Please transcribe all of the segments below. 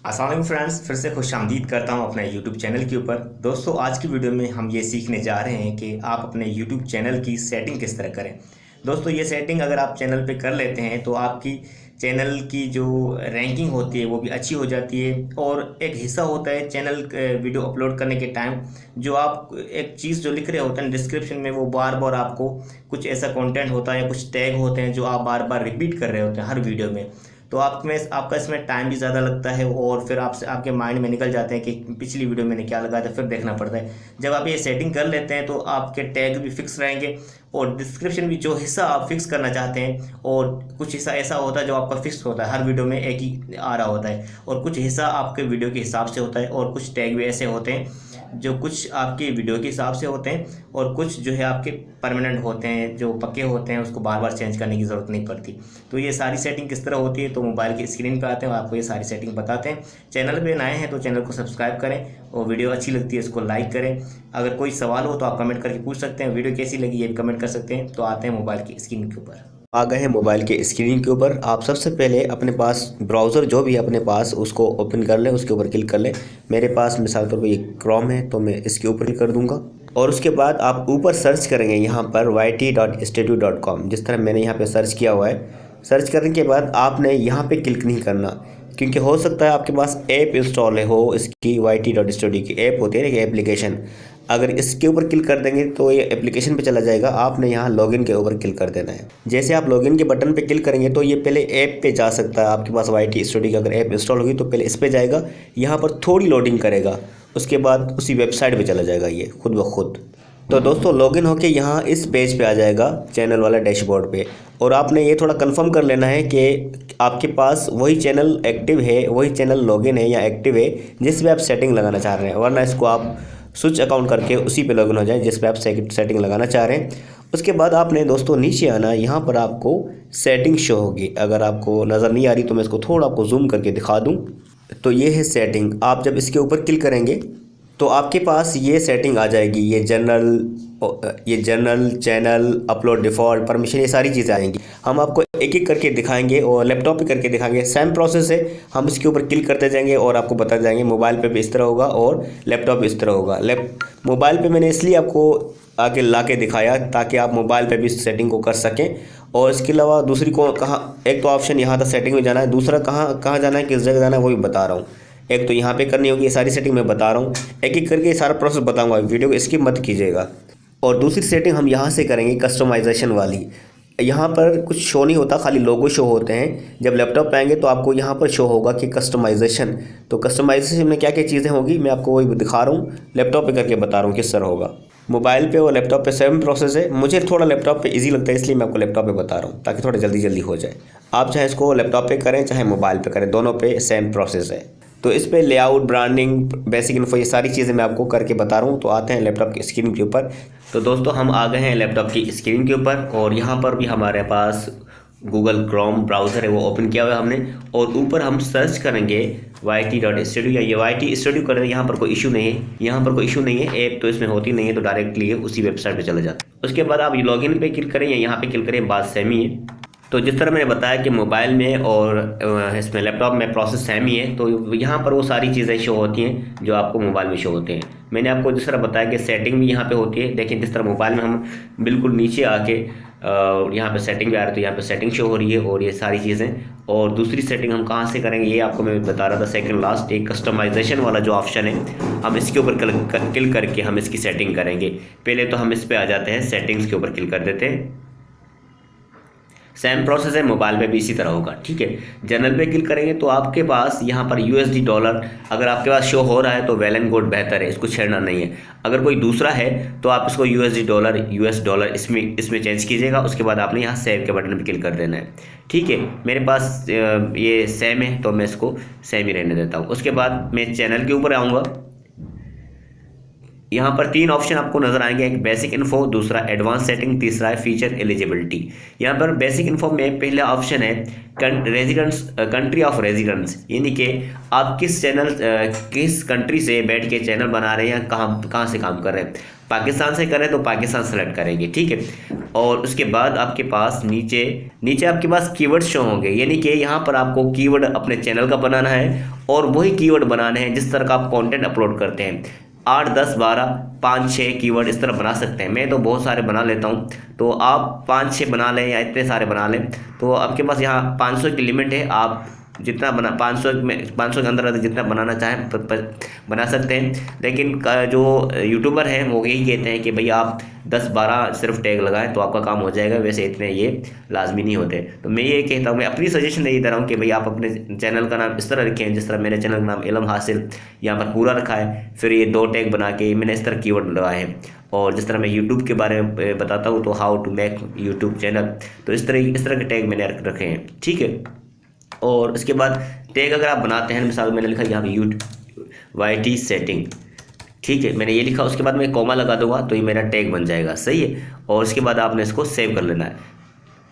अस्सलाम फ्रेंड्स, फिर से खुशामदीद करता हूं अपने यूट्यूब चैनल के ऊपर। दोस्तों, आज की वीडियो में हम ये सीखने जा रहे हैं कि आप अपने यूट्यूब चैनल की सेटिंग किस तरह करें। दोस्तों, ये सेटिंग अगर आप चैनल पे कर लेते हैं तो आपकी चैनल की जो रैंकिंग होती है वो भी अच्छी हो जाती है। और एक हिस्सा होता है चैनल वीडियो अपलोड करने के टाइम, जो आप एक चीज़ जो लिख रहे होते हैं डिस्क्रिप्शन में, वो बार बार आपको कुछ ऐसा कंटेंट होता है या कुछ टैग होते हैं जो आप बार बार रिपीट कर रहे होते हैं हर वीडियो में। तो आप में आपका इसमें टाइम भी ज़्यादा लगता है और फिर आपसे आपके माइंड में निकल जाते हैं कि पिछली वीडियो मैंने क्या लगाया था, फिर देखना पड़ता है। जब आप ये सेटिंग कर लेते हैं तो आपके टैग भी फिक्स रहेंगे और डिस्क्रिप्शन भी जो हिस्सा आप फिक्स करना चाहते हैं, और कुछ हिस्सा ऐसा होता है जो आपका फिक्स होता है, हर वीडियो में एक ही आ रहा होता है, और कुछ हिस्सा आपके वीडियो के हिसाब से होता है, और कुछ टैग भी ऐसे होते हैं जो कुछ आपके वीडियो के हिसाब से होते हैं, और कुछ जो है आपके परमानेंट होते हैं, जो पक्के होते हैं, उसको बार बार चेंज करने की ज़रूरत नहीं पड़ती। तो ये सारी सेटिंग किस तरह होती है, तो मोबाइल की स्क्रीन पे आते हैं और आपको ये सारी सेटिंग बताते हैं। चैनल पे नए हैं तो चैनल को सब्सक्राइब करें, और वीडियो अच्छी लगती है इसको लाइक करें। अगर कोई सवाल हो तो आप कमेंट करके पूछ सकते हैं, वीडियो कैसी लगी ये भी कमेंट कर सकते हैं। तो आते हैं मोबाइल की स्क्रीन के ऊपर। आ गए हैं मोबाइल के स्क्रीन के ऊपर। आप सबसे पहले अपने पास ब्राउज़र जो भी है अपने पास उसको ओपन कर लें, उसके ऊपर क्लिक कर लें। मेरे पास मिसाल तौर पर ये क्रोम है तो मैं इसके ऊपर क्लिक कर दूंगा, और उसके बाद आप ऊपर सर्च करेंगे यहाँ पर yt.studio.com, जिस तरह मैंने यहाँ पे सर्च किया हुआ है। सर्च करने के बाद आपने यहाँ पे क्लिक नहीं करना, क्योंकि हो सकता है आपके पास ऐप इंस्टॉल हो, इसकी yt.studio की ऐप होती है ना, एप्लीकेशन। अगर इसके ऊपर क्लिक कर देंगे तो ये एप्लीकेशन पे चला जाएगा। आपने यहाँ लॉगिन के ऊपर क्लिक कर देना है। जैसे आप लॉगिन के बटन पे क्लिक करेंगे तो ये पहले ऐप पे जा सकता है। आपके पास YT स्टूडियो की अगर ऐप इंस्टॉल होगी तो पहले इस पे जाएगा, यहाँ पर थोड़ी लोडिंग करेगा, उसके बाद उसी वेबसाइट पे चला जाएगा ये खुद ब खुद। तो दोस्तों, लॉगिन होके यहाँ इस पेज पे आ जाएगा, चैनल वाला डैशबोर्ड पे। और आपने ये थोड़ा कंफर्म कर लेना है कि आपके पास वही चैनल एक्टिव है, वही चैनल लॉगिन है या एक्टिव है जिस पे आप सेटिंग लगाना चाह रहे हैं, वरना इसको आप स्विच अकाउंट करके उसी पे लॉगिन हो जाए जिस पे आप सेटिंग लगाना चाह रहे हैं। उसके बाद आपने दोस्तों नीचे आना, यहाँ पर आपको सेटिंग शो होगी। अगर आपको नज़र नहीं आ रही तो मैं इसको थोड़ा आपको जूम करके दिखा दूँ। तो ये है सेटिंग। आप जब इसके ऊपर क्लिक करेंगे तो आपके पास ये सेटिंग आ जाएगी। ये general, channel, upload, default, permission, ये सारी चीज़ें आएंगी। हम आपको एक एक करके दिखाएंगे और लैपटॉप पे करके दिखाएंगे। सेम प्रोसेस है, हम इसके ऊपर क्लिक करते जाएंगे और आपको बताते जाएंगे। मोबाइल पे भी इस तरह होगा और लैपटॉप पे इस तरह होगा। मोबाइल पे मैंने इसलिए आपको आगे ला के दिखाया ताकि आप मोबाइल पे भी इस सेटिंग को कर सकें। और इसके अलावा दूसरी को कहाँ, एक तो ऑप्शन यहाँ था सेटिंग में जाना है, दूसरा कहाँ जाना है, किस जगह जाना है, वो भी बता रहा हूँ। एक तो यहाँ पे करनी होगी, ये सारी सेटिंग मैं बता रहा हूँ, एक एक करके सारा प्रोसेस बताऊँगा, वीडियो को स्किप मत कीजिएगा। और दूसरी सेटिंग हम यहाँ से करेंगे कस्टमाइजेशन वाली। यहाँ पर कुछ शो नहीं होता, खाली लोगो शो होते हैं। जब लैपटॉप पे आएंगे तो आपको यहाँ पर शो होगा कि कस्टमाइजेशन। तो कस्टमाइजेशन में क्या क्या चीज़ें होगी मैं आपको वही दिखा रहा हूँ, लैपटॉप पे करके बता रहा हूँ किस तरह होगा। मोबाइल पे और लैपटॉप पे सेम प्रोसेस है। मुझे थोड़ा लैपटॉप पे इजी लगता है इसलिए मैं आपको लैपटॉप पे बता रहा हूँ ताकि थोड़ा जल्दी जल्दी हो जाए। आप चाहे इसको लैपटॉप पे करें चाहे मोबाइल पे करें, दोनों पे सेम प्रोसेस है। तो इस पे लेआउट, ब्रांडिंग, बेसिक इन्फो, ये सारी चीज़ें मैं आपको करके बता रहा हूँ। तो आते हैं लैपटॉप की स्क्रीन के ऊपर। तो दोस्तों, हम आ गए हैं लैपटॉप की स्क्रीन के ऊपर, और यहाँ पर भी हमारे पास गूगल क्रोम ब्राउज़र है, वो ओपन किया हुआ है हमने। और ऊपर हम सर्च करेंगे yt.studio, या ये YT स्टूडियो करें। यहाँ पर कोई इशू नहीं है, यहाँ पर कोई इशू नहीं है, ऐप तो इसमें होती नहीं है, तो डायरेक्टली ये उसी वेबसाइट पे चला जाता है। उसके बाद आप लॉगिन पे क्लिक करें या यहाँ पे क्लिक करें, बात सेम ही है। तो जिस तरह मैंने बताया कि मोबाइल में और इसमें लैपटॉप में प्रोसेस सेम ही है, तो यहाँ पर वो सारी चीज़ें शो होती हैं जो आपको मोबाइल में शो होते हैं। मैंने आपको जिस तरह बताया कि सेटिंग भी यहाँ पे होती है। देखिए, जिस तरह मोबाइल में हम बिल्कुल नीचे आके यहाँ पे सेटिंग भी आ रही है, तो यहाँ पे सेटिंग शो हो रही है और ये सारी चीज़ें। और दूसरी सेटिंग हम कहाँ से करेंगे ये आपको मैं बता रहा था, सेकंड लास्ट एक कस्टमाइजेशन वाला जो ऑप्शन है, हम इसके ऊपर क्लिक करके हम इसकी सेटिंग करेंगे। पहले तो हम इस पर आ जाते हैं, सेटिंग्स के ऊपर क्लिक कर देते हैं। सेम प्रोसेस है, मोबाइल पे भी इसी तरह होगा, ठीक है। जनरल पे क्लिक करेंगे तो आपके पास यहाँ पर USD डॉलर अगर आपके पास शो हो रहा है तो वेल एंड गुड, बेहतर है, इसको छेड़ना नहीं है। अगर कोई दूसरा है तो आप इसको USD डॉलर, US डॉलर इसमें चेंज कीजिएगा। उसके बाद आपने यहाँ सेव के बटन पर क्लिक कर देना है, ठीक है। मेरे पास ये सेम है तो मैं इसको सेम ही रहने देता हूँ। उसके बाद मैं चैनल के ऊपर आऊँगा। यहाँ पर तीन ऑप्शन आपको नजर आएंगे, एक बेसिक इन्फो, दूसरा एडवांस सेटिंग, तीसरा है फीचर एलिजिबिलिटी। यहाँ पर बेसिक इन्फो में पहला ऑप्शन है कंट्री ऑफ रेजिडेंस, यानी कि आप किस कंट्री से बैठ के चैनल बना रहे हैं या कहाँ से काम कर रहे हैं। पाकिस्तान से करें तो पाकिस्तान सेलेक्ट करेंगे, ठीक है। और उसके बाद आपके पास नीचे नीचे आपके पास कीवर्ड शो होंगे, यानी कि यहाँ पर आपको कीवर्ड अपने चैनल का बनाना है और वही कीवर्ड बनाने हैं जिस तरह का आप कंटेंट अपलोड करते हैं। 8, 10, 12, 5, 6 कीवर्ड इस तरह बना सकते हैं। मैं तो बहुत सारे बना लेता हूँ, तो आप 5, 6 बना लें या इतने सारे बना लें। तो आपके पास यहाँ 500 की लिमिट है, आप जितना बना 500 के अंदर जितना बनाना चाहें बना सकते हैं। लेकिन जो यूट्यूबर हैं वो यही कहते हैं कि भाई आप 10-12 सिर्फ टैग लगाएं तो आपका काम हो जाएगा, वैसे इतने ये लाजमी नहीं होते। तो मैं ये कहता हूँ, मैं अपनी सजेशन यही दे रहा हूँ कि भाई आप अपने चैनल का नाम इस तरह रखें जिस तरह मेरे चैनल का नाम इल्म हासिल यहाँ पर पूरा रखा है, फिर ये 2 टैग बना के मैंने इस तरह कीवर्ड लगाए हैं। और जिस तरह मैं यूट्यूब के बारे में बताता हूँ तो how to make YouTube channel, तो इस तरह के टैग मैंने रखे हैं, ठीक है। और उसके बाद टैग अगर आप बनाते हैं, मिसाल मैंने लिखा यहाँ पे YT सेटिंग, ठीक है, मैंने ये लिखा, उसके बाद मैं कॉमा लगा दूंगा तो ये मेरा टैग बन जाएगा, सही है। और उसके बाद आपने इसको सेव कर लेना है।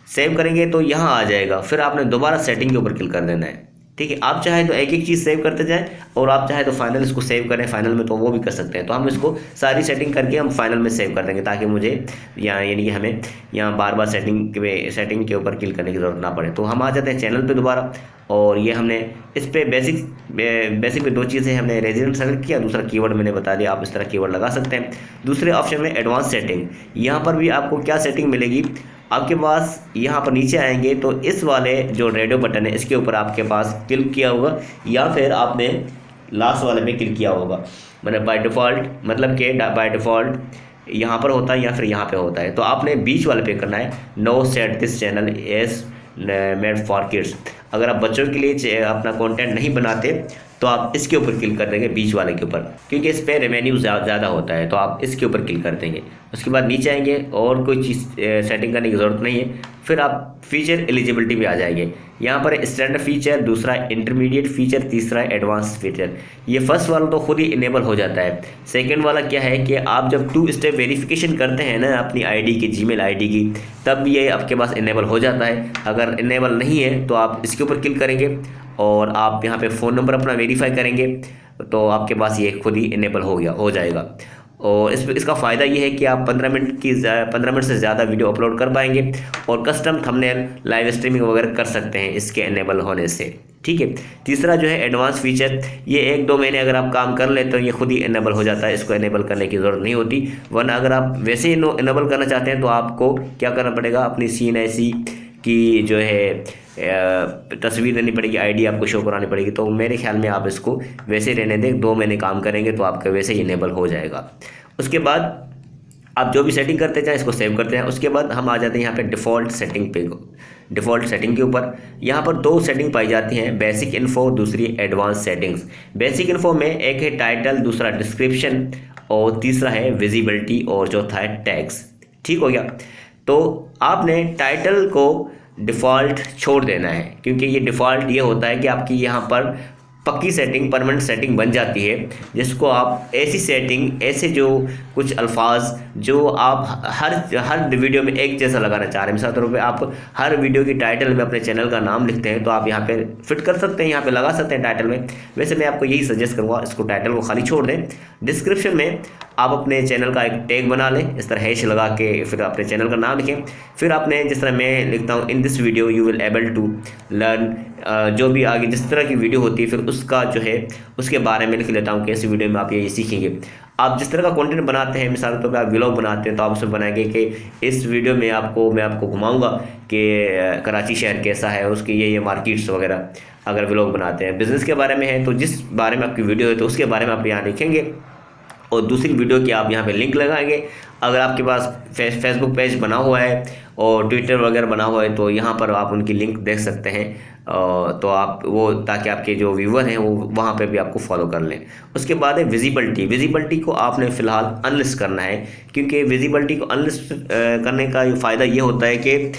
सेव करेंगे तो यहाँ आ जाएगा, फिर आपने दोबारा सेटिंग के ऊपर क्लिक कर देना है, ठीक है। आप चाहे तो एक एक चीज़ सेव करते जाएं और आप चाहे तो फाइनल इसको सेव करें फाइनल में, तो वो भी कर सकते हैं। तो हम इसको सारी सेटिंग करके हम फाइनल में सेव कर देंगे ताकि मुझे यहाँ यानी कि हमें यहाँ बार बार सेटिंग के ऊपर क्लिक करने की ज़रूरत ना पड़े। तो हम आ जाते हैं चैनल पे दोबारा, और ये हमने इस पर बेसिक पे 2 चीज़ें हमने रेजिडेंट सेलेक्ट किया, दूसरा कीवर्ड मैंने बता दिया, आप इस तरह कीवर्ड लगा सकते हैं। दूसरे ऑप्शन में एडवांस सेटिंग, यहाँ पर भी आपको क्या सेटिंग मिलेगी, आपके पास यहाँ पर नीचे आएंगे तो इस वाले जो रेडियो बटन है इसके ऊपर आपके पास क्लिक किया होगा या फिर आपने लास्ट वाले पे क्लिक किया होगा। मतलब बाय डिफ़ॉल्ट, मतलब कि बाय डिफ़ॉल्ट यहाँ पर होता है या फिर यहाँ पे होता है, तो आपने बीच वाले पे करना है, no set this channel as made for kids. अगर आप बच्चों के लिए अपना कंटेंट नहीं बनाते तो आप इसके ऊपर क्लिक कर देंगे, बीच वाले के ऊपर, क्योंकि इस पर रेवेन्यू ज़्यादा होता है, तो आप इसके ऊपर क्लिक कर देंगे। उसके बाद नीचे आएंगे और कोई चीज़ सेटिंग करने की ज़रूरत नहीं है, फिर आप फीचर एलिजिबिलिटी पे आ जाएंगे। यहाँ पर स्टैंडर्ड फीचर, दूसरा इंटरमीडिएट फीचर, तीसरा एडवांस फीचर। ये फर्स्ट वाला तो खुद ही इनेबल हो जाता है। सेकंड वाला क्या है कि आप जब 2 स्टेप वेरिफिकेशन करते हैं ना अपनी आईडी की, जीमेल आईडी की, तब ये आपके पास इनेबल हो जाता है। अगर इनेबल नहीं है तो आप इसके ऊपर क्लिक करेंगे और आप यहाँ पे फ़ोन नंबर अपना वेरीफाई करेंगे तो आपके पास ये खुद ही इनेबल हो जाएगा। और इसका फ़ायदा ये है कि आप 15 मिनट से ज़्यादा वीडियो अपलोड कर पाएंगे और कस्टम थंबनेल, लाइव स्ट्रीमिंग वगैरह कर सकते हैं इसके इनेबल होने से, ठीक है। तीसरा जो है एडवांस फीचर, ये 1-2 महीने अगर आप काम कर लेते हो ये खुद ही इनेबल हो जाता है, इसको इनेबल करने की ज़रूरत नहीं होती। वरना अगर आप वैसे ही इनेबल करना चाहते हैं तो आपको क्या करना पड़ेगा, अपनी CNIC की जो है तस्वीर देनी पड़ेगी, आईडी आपको शो करानी पड़ेगी। तो मेरे ख्याल में आप इसको वैसे रहने दें, 2 महीने काम करेंगे तो आपका वैसे ही इनेबल हो जाएगा। उसके बाद आप जो भी सेटिंग करते जाएं इसको सेव करते हैं। उसके बाद हम आ जाते हैं यहाँ पे डिफ़ॉल्ट सेटिंग पे, डिफ़ॉल्ट सेटिंग के ऊपर। यहाँ पर 2 सेटिंग पाई जाती हैं, बेसिक इन्फो, दूसरी एडवांस सेटिंग्स। बेसिक इन्फो में एक है टाइटल, दूसरा डिस्क्रिप्शन और तीसरा है विजिबिलिटी और चौथा है टैग्स, ठीक हो गया। तो आपने टाइटल को डिफ़ॉल्ट छोड़ देना है, क्योंकि ये डिफ़ॉल्ट ये होता है कि आपकी यहाँ पर पक्की सेटिंग, परमानेंट सेटिंग बन जाती है, जिसको आप ऐसी सेटिंग, ऐसे जो कुछ अल्फाज जो आप हर वीडियो में एक जैसा लगाना चाह रहे हैं, मिसाल के तौर पे आप हर वीडियो की टाइटल में अपने चैनल का नाम लिखते हैं तो आप यहाँ पे फिट कर सकते हैं, यहाँ पे लगा सकते हैं टाइटल में। वैसे मैं आपको यही सजेस्ट करूँगा, इसको टाइटल को खाली छोड़ दें। डिस्क्रिप्शन में आप अपने चैनल का एक टैग बना लें, इस तरह हैश लगा के फिर अपने चैनल का नाम लिखें। फिर आपने जिस तरह मैं लिखता हूँ, in this video you will able to learn, जो भी आगे जिस तरह की वीडियो होती है फिर उसका जो है उसके बारे में लिख लेता हूँ कि इस वीडियो में आप ये सीखेंगे। आप जिस तरह का कंटेंट बनाते हैं, मिसाल के तौर पर आप व्लॉग बनाते हैं तो आप उसमें बनाएंगे कि इस वीडियो में मैं आपको घुमाऊंगा कि कराची शहर कैसा है, उसके ये मार्केट्स वगैरह। अगर व्लॉग बनाते हैं, बिज़नेस के बारे में है तो जिस बारे में आपकी वीडियो है तो उसके बारे में आप यहाँ लिखेंगे और दूसरी वीडियो की आप यहाँ पे लिंक लगाएंगे। अगर आपके पास फेसबुक पेज बना हुआ है और ट्विटर वगैरह बना हुआ है तो यहाँ पर आप उनकी लिंक देख सकते हैं, तो आप वो ताकि आपके जो व्यूवर हैं वो वहाँ पे भी आपको फॉलो कर लें। उसके बाद है विजिबिलिटी को आपने फ़िलहाल अनलिस्ट करना है, क्योंकि विजिबिलिटी को अनलिस्ट करने का फ़ायदा ये होता है कि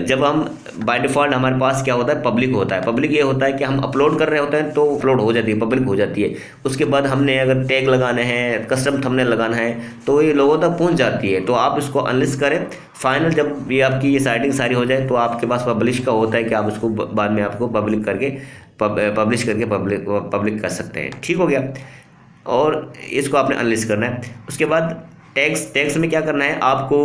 जब हम बाय डिफ़ॉल्ट हमारे पास क्या होता है, पब्लिक होता है। पब्लिक ये होता है कि हम अपलोड कर रहे होते हैं तो अपलोड हो जाती है, पब्लिक हो जाती है। उसके बाद हमने अगर टैग लगाने हैं, कस्टम थंबनेल लगाना है तो ये लोगों तक पहुंच जाती है। तो आप इसको अनलिस्ट करें। फाइनल जब ये आपकी ये सेटिंग सारी हो जाए तो आपके पास पब्लिश का होता है कि आप उसको बाद में आपको पब्लिश करके पब्लिक कर सकते हैं, ठीक हो गया। और इसको आपने अनलिस्ट करना है। उसके बाद टैग्स में क्या करना है आपको,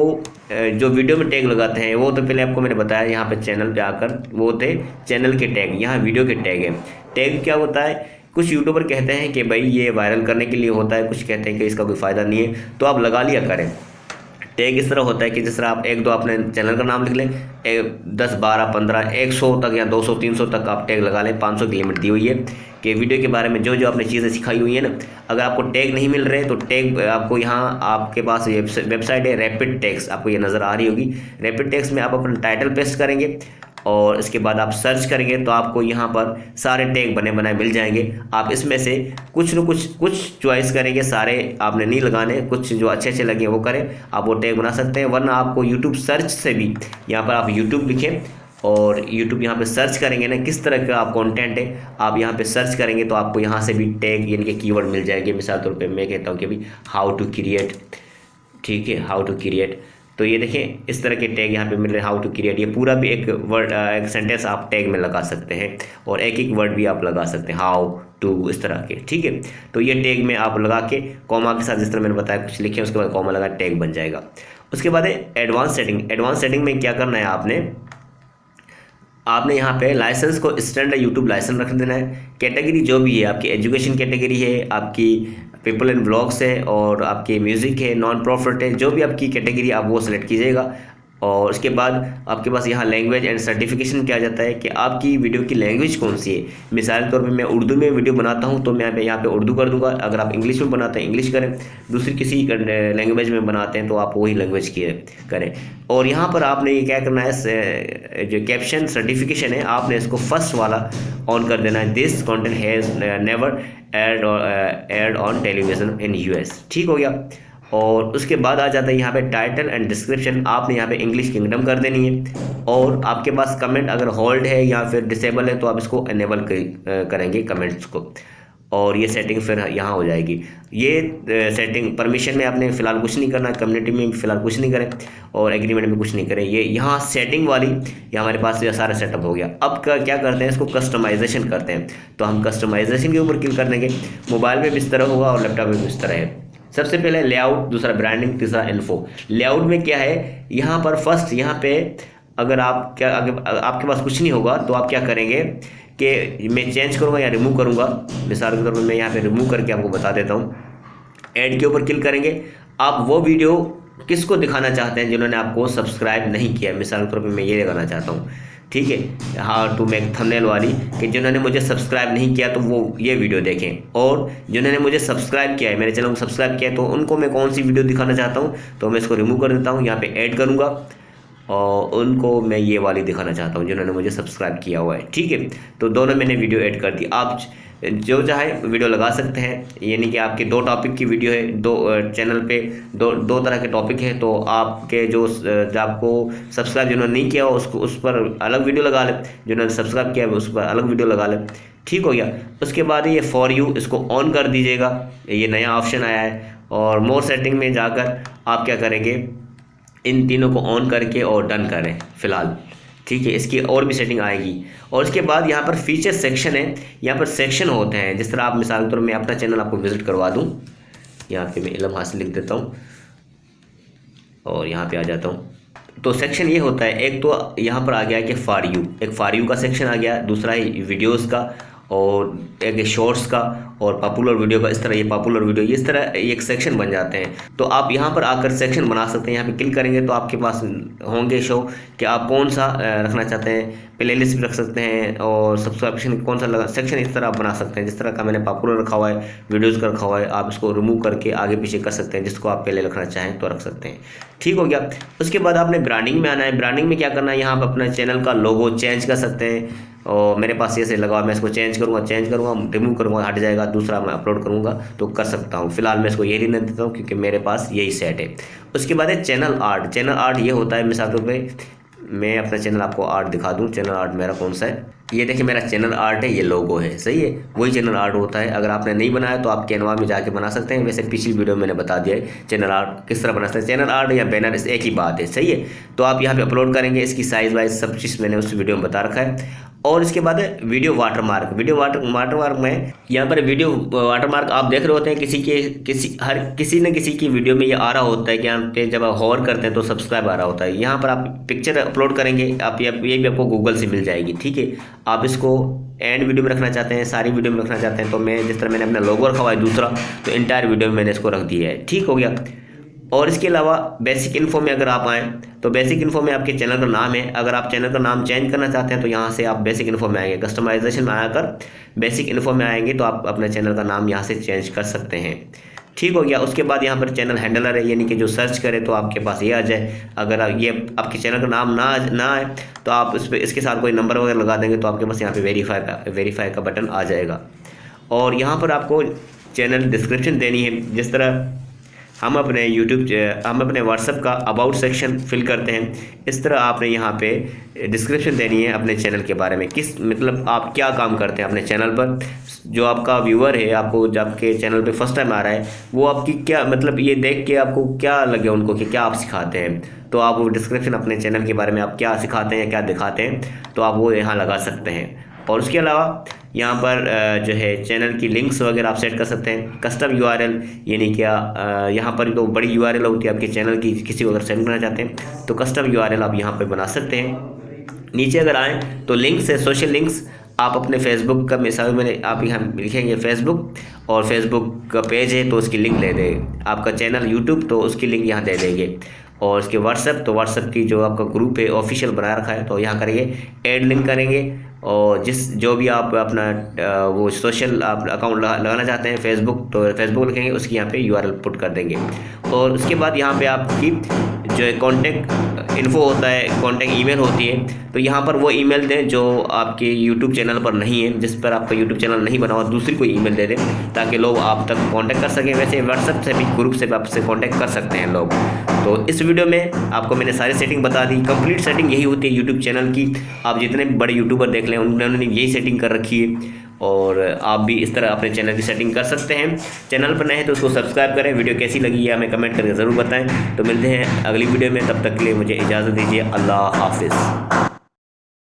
जो वीडियो में टैग लगाते हैं वो तो पहले आपको मैंने बताया, यहाँ पे चैनल पे आकर वो थे चैनल के टैग, यहाँ वीडियो के टैग है। टैग क्या होता है, कुछ यूट्यूबर कहते हैं कि भाई ये वायरल करने के लिए होता है, कुछ कहते हैं कि इसका कोई फ़ायदा नहीं है, तो आप लगा लिया करें। टैग इस तरह होता है कि जिस तरह आप एक दो अपने चैनल का नाम लिख लें, 10 12 15 100 तक या 200 300 तक आप टैग लगा लें। 500 की लिमिट दी हुई है कि वीडियो के बारे में जो जो आपने चीज़ें सिखाई हुई है ना, अगर आपको टैग नहीं मिल रहे तो टैग आपको यहाँ आपके पास वेबसाइट है रैपिड टैग्स, आपको ये नज़र आ रही होगी। रैपिड टैग्स में आप अपना टाइटल पेस्ट करेंगे और इसके बाद आप सर्च करेंगे तो आपको यहाँ पर सारे टैग बने बनाए मिल जाएंगे। आप इसमें से कुछ न कुछ चॉइस करेंगे, सारे आपने नहीं लगाने, कुछ जो अच्छे अच्छे लगे वो करें, आप वो टैग बना सकते हैं। वरना आपको यूट्यूब सर्च से भी, यहाँ पर आप यूट्यूब लिखें और यूट्यूब यहाँ पे सर्च करेंगे ना किस तरह का आप कंटेंट है, आप यहाँ पे सर्च करेंगे तो आपको यहाँ से भी टैग यानी कि कीवर्ड मिल जाएंगे। मिसाल तौर पे मैं कहता हूँ कि भाई हाउ टू क्रिएट, ठीक है, हाउ टू क्रिएट, तो ये देखें इस तरह के टैग यहाँ पे मिल रहे हैं, हाउ टू क्रिएट। ये पूरा भी एक वर्ड एक सेंटेंस आप टैग में लगा सकते हैं और एक एक वर्ड भी आप लगा सकते हैं, हाउ टू, इस तरह के, ठीक है। तो ये टैग में आप लगा के कॉमा के साथ जिस तरह मैंने बताया कुछ लिखे, उसके बाद कॉमा लगा टैग बन जाएगा। उसके बाद है एडवांस सेटिंग। एडवांस सेटिंग में क्या करना है आपने यहाँ पे लाइसेंस को स्टैंडर्ड यूट्यूब लाइसेंस रख देना है। कैटेगरी जो भी है आपकी, एजुकेशन कैटेगरी है, आपकी पीपल एंड ब्लॉग्स है और आपकी म्यूज़िक है, नॉन प्रॉफिट है, जो भी आपकी कैटेगरी आप वो सेलेक्ट कीजिएगा। और उसके बाद आपके पास यहाँ लैंग्वेज एंड सर्टिफिकेशन क्या जाता है कि आपकी वीडियो की लैंग्वेज कौन सी है। मिसाल के तौर पे मैं उर्दू में वीडियो बनाता हूँ तो मैं यहाँ पे उर्दू कर दूंगा। अगर आप इंग्लिश में बनाते हैं इंग्लिश करें, दूसरी किसी लैंग्वेज में बनाते हैं तो आप वही लैंग्वेज की करें। और यहाँ पर आपने ये क्या करना है, जो कैप्शन सर्टिफिकेशन है आपने इसको फर्स्ट वाला ऑन कर देना है, this content has never aired on television in US, ठीक हो गया। और उसके बाद आ जाता है यहाँ पे टाइटल एंड डिस्क्रिप्शन, आपने यहाँ पे इंग्लिश किंगडम कर देनी है। और आपके पास कमेंट अगर होल्ड है या फिर डिसेबल है तो आप इसको इनेबल करेंगे कमेंट्स को, और ये सेटिंग फिर यहाँ हो जाएगी। ये सेटिंग परमिशन में आपने फ़िलहाल कुछ नहीं करना, कम्युनिटी में फ़िलहाल कुछ नहीं करें और एग्रीमेंट में कुछ नहीं करें। ये यहाँ सेटिंग वाली ये हमारे पास ये सारा सेटअप हो गया। अब क्या करते हैं, इसको कस्टमाइजेशन करते हैं। तो हम कस्टमाइजेशन के ऊपर क्लिक कर देंगे। मोबाइल में भी इस तरह होगा और लैपटॉप में भी इस तरह है। सबसे पहले लेआउट, दूसरा ब्रांडिंग, तीसरा इन्फो। लेआउट में क्या है, यहाँ पर फर्स्ट यहाँ पे अगर आपके पास कुछ नहीं होगा तो आप क्या करेंगे कि मैं चेंज करूँगा या रिमूव करूँगा। मिसाल के तौर पर मैं यहाँ पे रिमूव करके आपको बता देता हूँ। ऐड के ऊपर क्लिक करेंगे। आप वो वीडियो किसको दिखाना चाहते हैं जिन्होंने आपको सब्सक्राइब नहीं किया। मिसाल के तौर पर मैं ये लगाना चाहता हूँ, ठीक है, हाउ टू मेक थंबनेल वाली, कि जिन्होंने मुझे सब्सक्राइब नहीं किया तो वो ये वीडियो देखें, और जिन्होंने मुझे सब्सक्राइब किया है, मेरे चैनल को सब्सक्राइब किया है, तो उनको मैं कौन सी वीडियो दिखाना चाहता हूँ तो मैं इसको रिमूव कर देता हूँ, यहाँ पे ऐड करूँगा और उनको मैं ये वाली दिखाना चाहता हूँ जिन्होंने मुझे सब्सक्राइब किया हुआ है, ठीक है। तो दोनों मैंने वीडियो ऐड कर दी। आप जो चाहे वीडियो लगा सकते हैं, यानी कि आपके 2 टॉपिक की वीडियो है, 2 चैनल पे दो तरह के टॉपिक है, तो आपके जो आपको सब्सक्राइब जिन्होंने नहीं किया हो उसको उस पर अलग वीडियो लगा लें, जिन्होंने सब्सक्राइब किया है उस पर अलग वीडियो लगा लें, ठीक हो गया। उसके बाद ये फॉर यू, इसको ऑन कर दीजिएगा, ये नया ऑप्शन आया है। और मोर सेटिंग में जाकर आप क्या करेंगे, इन तीनों को ऑन करके और डन करें फ़िलहाल, ठीक है। इसकी और भी सेटिंग आएगी। और उसके बाद यहाँ पर फीचर सेक्शन है, यहाँ पर सेक्शन होते हैं। जिस तरह आप मिसाल के तौर में अपना चैनल आपको विजिट करवा दूँ, यहाँ पे मैं इल्म हासिल लिख देता हूँ और यहाँ पे आ जाता हूँ। तो सेक्शन ये होता है, एक तो यहाँ पर आ गया कि फॉर यू, एक फॉर यू का सेक्शन आ गया, दूसरा है वीडियोज़ का, और एक शॉर्ट्स का, और पॉपुलर वीडियो का। इस तरह ये पॉपुलर वीडियो, इस तरह एक सेक्शन बन जाते हैं। तो आप यहाँ पर आकर सेक्शन बना सकते हैं। यहाँ पे क्लिक करेंगे तो आपके पास होंगे शो कि आप कौन सा रखना चाहते हैं। प्लेलिस्ट भी रख सकते हैं और सब्सक्रिप्शन कौन सा सेक्शन इस तरह आप बना सकते हैं। जिस तरह का मैंने पॉपुलर रखा हुआ है, वीडियोज़ का रखा हुआ है, आप इसको रिमूव करके आगे पीछे कर सकते हैं। जिसको आप पहले रखना चाहें तो रख सकते हैं, ठीक हो गया। उसके बाद आपने ब्रांडिंग में आना है। ब्रांडिंग में क्या करना है, यहाँ पर अपना चैनल का लोगो चेंज कर सकते हैं। और मेरे पास ये से लगा, मैं इसको चेंज करूँगा, रिमूव करूँगा, हट जाएगा, दूसरा मैं अपलोड करूँगा तो कर सकता हूँ। फिलहाल मैं इसको ये रहने देता हूँ क्योंकि मेरे पास यही सेट है। उसके बाद है चैनल आर्ट। चैनल आर्ट ये होता है, मिसाल के तौर पे मैं अपना चैनल आपको आर्ट दिखा दूँ। चैनल आर्ट मेरा कौन सा है, ये देखिए मेरा चैनल आर्ट है, ये लोगो है, सही है, वही चैनल आर्ट होता है। अगर आपने नहीं बनाया तो आप कैनवा में जाके बना सकते हैं। वैसे पिछली वीडियो में मैंने बता दिया है चैनल आर्ट किस तरह बना सकते हैं। चैनल आर्ट या बैनर एक ही बात है, सही है। तो आप यहाँ पे अपलोड करेंगे, इसकी साइज़ वाइज सब चीज़ मैंने उस वीडियो में बता रखा है। और इसके बाद है वीडियो वाटरमार्क। वीडियो वाटरमार्क में यहाँ पर वीडियो वाटरमार्क आप देख रहे होते हैं किसी न किसी की वीडियो में ये आ रहा होता है कि यहाँ पे जब आप होवर करते हैं तो सब्सक्राइब आ रहा होता है। यहाँ पर आप पिक्चर अपलोड करेंगे, आप ये भी आपको गूगल से मिल जाएगी, ठीक है। आप इसको एंड वीडियो में रखना चाहते हैं, सारी वीडियो में रखना चाहते हैं, तो मैं जिस तरह मैंने अपना लोगो रखा हुआ है दूसरा, तो इंटायर वीडियो में मैंने इसको रख दिया है, ठीक हो गया। और इसके अलावा बेसिक इन्फो में अगर आप आएँ तो बेसिक इन्फो में आपके चैनल का नाम है। अगर आप चैनल का नाम चेंज करना चाहते हैं तो यहाँ से आप बेसिक इन्फो में आएंगे, कस्टमाइजेशन में आकर बेसिक इन्फो में आएंगे तो आप अपने चैनल का नाम यहाँ से चेंज कर सकते हैं, ठीक हो गया। उसके बाद यहाँ पर चैनल हैंडलर है, यानी कि जो सर्च करें तो आपके पास ये आ जाए। अगर ये आपके चैनल का नाम ना आए तो आप इस पर इसके साथ कोई नंबर वगैरह लगा देंगे तो आपके पास यहाँ पे वेरीफाई का बटन आ जाएगा। और यहाँ पर आपको चैनल डिस्क्रिप्शन देनी है। जिस तरह हम अपने व्हाट्सएप का अबाउट सेक्शन फिल करते हैं, इस तरह आपने यहाँ पे डिस्क्रिप्शन देनी है अपने चैनल के बारे में, मतलब आप क्या काम करते हैं अपने चैनल पर। जो आपका व्यूअर है, आपको जब आपके चैनल पे फर्स्ट टाइम आ रहा है, वो आपकी क्या मतलब ये देख के आपको क्या लगे उनको कि क्या आप सिखाते हैं, तो आप वो डिस्क्रिप्शन अपने चैनल के बारे में आप क्या सिखाते हैं, क्या दिखाते हैं, तो आप वो यहाँ लगा सकते हैं। और उसके अलावा यहाँ पर जो है चैनल की लिंक्स वगैरह आप सेट कर सकते हैं। कस्टम यूआरएल, यानी क्या यहाँ पर तो बड़ी यूआरएल होती है आपके चैनल की, किसी को अगर सेंड करना चाहते हैं तो कस्टम यूआरएल आप यहाँ पर बना सकते हैं। नीचे अगर आएँ तो लिंक्स है, सोशल लिंक्स आप अपने फेसबुक का मिसाल में आप यहाँ लिखेंगे फेसबुक, और फेसबुक का पेज है तो उसकी लिंक ले दें। आपका चैनल यूट्यूब तो उसकी लिंक यहाँ दे देंगे। और उसके व्हाट्सएप तो व्हाट्सएप की जो आपका ग्रुप है ऑफिशियल बना रखा है तो यहाँ करेंगे ऐड लिंक करेंगे। और जो भी आप अपना वो सोशल आप अकाउंट लगाना चाहते हैं फेसबुक, तो फेसबुक लिखेंगे, उसकी यहाँ पे यूआरएल पुट कर देंगे। और उसके बाद यहाँ पे आपकी जो है कॉन्टैक्ट इन्फो होता है, कॉन्टैक्ट ईमेल होती है, तो यहाँ पर वो ईमेल दें जो आपके यूट्यूब चैनल पर नहीं है, जिस पर आपका यूट्यूब चैनल नहीं बना हुआ, दूसरी कोई ईमेल दे दें ताकि लोग आप तक कांटेक्ट कर सकें। वैसे व्हाट्सएप से भी ग्रुप से भी आपसे कांटेक्ट कर सकते हैं लोग। तो इस वीडियो में आपको मैंने सारी सेटिंग बता दी। कंप्लीट सेटिंग यही होती है यूट्यूब चैनल की। आप जितने बड़े यूट्यूबर देख लें उन्होंने यही सेटिंग कर रखी है, और आप भी इस तरह अपने चैनल की सेटिंग कर सकते हैं। चैनल पर नए हैं तो उसको सब्सक्राइब करें। वीडियो कैसी लगी है हमें कमेंट करके ज़रूर बताएं। तो मिलते हैं अगली वीडियो में, तब तक के लिए मुझे इजाज़त दीजिए। अल्लाह हाफिज़।